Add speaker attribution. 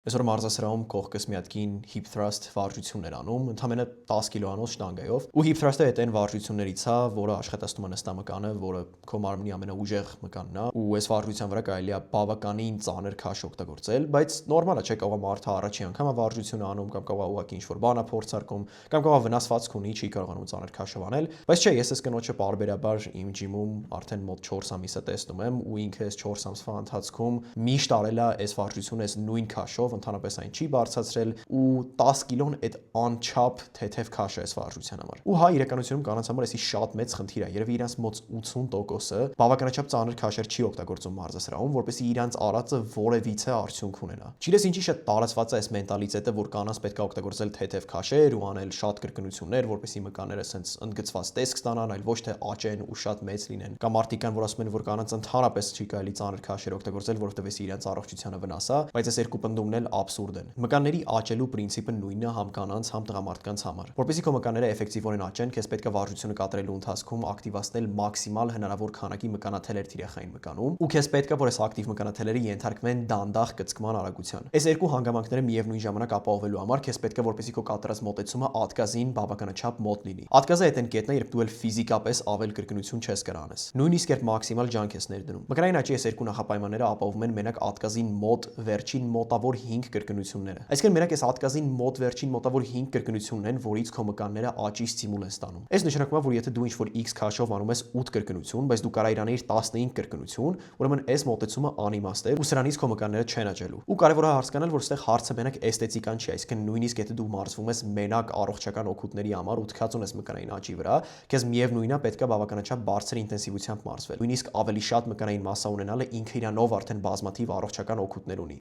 Speaker 1: Այսօր մարզասրահում կողքս մի հատ կին hip thrust վարժություն էր անում, ընդամենը 10 կիլոանոց շտանգայով, ու hip thrust-ը այդ այն վարժություններից է, որը աշխատացնում է նստամկանը, որը քո մարմնի ամենաուժեղ մկանն է, ու այս վարժության վրա կարելի է բավականին ծանր քաշ օգտագործել, բայց նորմալ է, չէ՞, կարող է մարդը առաջի անգամ վարժություն անում, կամ կարող է ուղղակի ինչ-որ բան է փորձարկում, կամ կարող է վնասվածք ունի, չի կարողանում ծանր քաշով անել, բայց չէ, ես այս կնոջը պարբերաբար իմ ջիմում արդեն մոտ 4 ամիս է տեսնում եմ, ու ինքը այս 4 ամսվա ընթացքում միշտ արել է այս վարժությունը այս նույն քաշով, ընդհանրապես այն չի բարձրացրել, ու 10 կիլոն այդ անչափ թեթև քաշ է այս վարժության համար։ Ու հա, իրականությունում կանանց համար էսի շատ մեծ խնդիր է, երևի իրանց մոտ 80%-ը բավականաչափ ծանր քաշեր չի օգտագործում մարզասրահում, որպեսզի իրանց արածը որևիցե արդյունք ունենա։ Չգիտես ինչի շատ տարածված է այս մենտալիտետը, որ կանանց պետք է օգտագործել թեթև քաշեր ու անել շատ կրկնություններ, որպեսզի մկանները սենց ընդգծված տեսք ստանան, այլ ոչ թե աճեն ու շատ մեծ լինեն։ Կամ մարդիկ կան, որ ասում են, որ կանանց ընդհանրապես չի կարելի ծանր քաշեր օգտագործել, որովհետև էսի իրանց առողջությանը վնաս է, բայց այս երկու պնդումն էլ աբսուրդ են։ Մկանների աճելու պրինցիպը նույնն է համ կանանց, համ տղամարդկանց համար։ Որպեսզի քո մկանները էֆեկտիվորեն աճեն, քեզ պետք է վարժությունը կատարելու ընթացքում ակտիվացնել մաքսիմալ հնարավոր քանակի մկանաթելեր թիրախային մկանում, ու քեզ պետք է, որ այս ակտիվ մկանաթելերը ենթարկվեն դանդաղ կծկման արագության։ Այս երկու հանգամանքները միևնույն ժամանակ ապահովելու համար քեզ պետք է, որպեսզի քո կատարած մոտեցումը ատկազին բավականաչափ մոտ լինի։ Ատկազը այդ այն կետն է, երբ դու էլ ֆիզիկապես ավել կրկնություն չես կարող անես։ Նույնիսկ երբ մաքսիմալ ջանք ես ներդնում։ Մկրային աճի այս երկու նախապայմանները ապահովում են մենակ ատկազին մոտ վերջին մոտավոր 5 կրկնությունները։ Այսինքն մենակ այս ատկազին մոտ վերջին մոտավոր 5 կրկնությունն են, որից քո մկանները աճի ստիմուլ են ստանում։ Այս նշանակում է, որ եթե դու ինչ-որ X քաշով անում ես 8 կրկնություն, բայց դու կարող ես անել 15 կրկնություն, ուրեմն այս մոտեցումը անիմաստ է, ու սրանից քո մկանները չեն աճելու։ Ու կարևոր է հասկանալ, որ այստեղ հարցը մենակ էսթետիկան չի, այսինքն նույնիսկ եթե դու մարզվում ես մենակ առողջական օգուտների համար ու թքած ունես մկանային աճի վրա, քեզ միևնույնն է պետք է բավականաչափ բարձր ինտենսիվությամբ մարզվել։ Նույնիսկ ավելի շատ մկանային մասսա ունենալը ինքը իրանով արդեն բազմաթիվ առողջական օգուտներ ունի։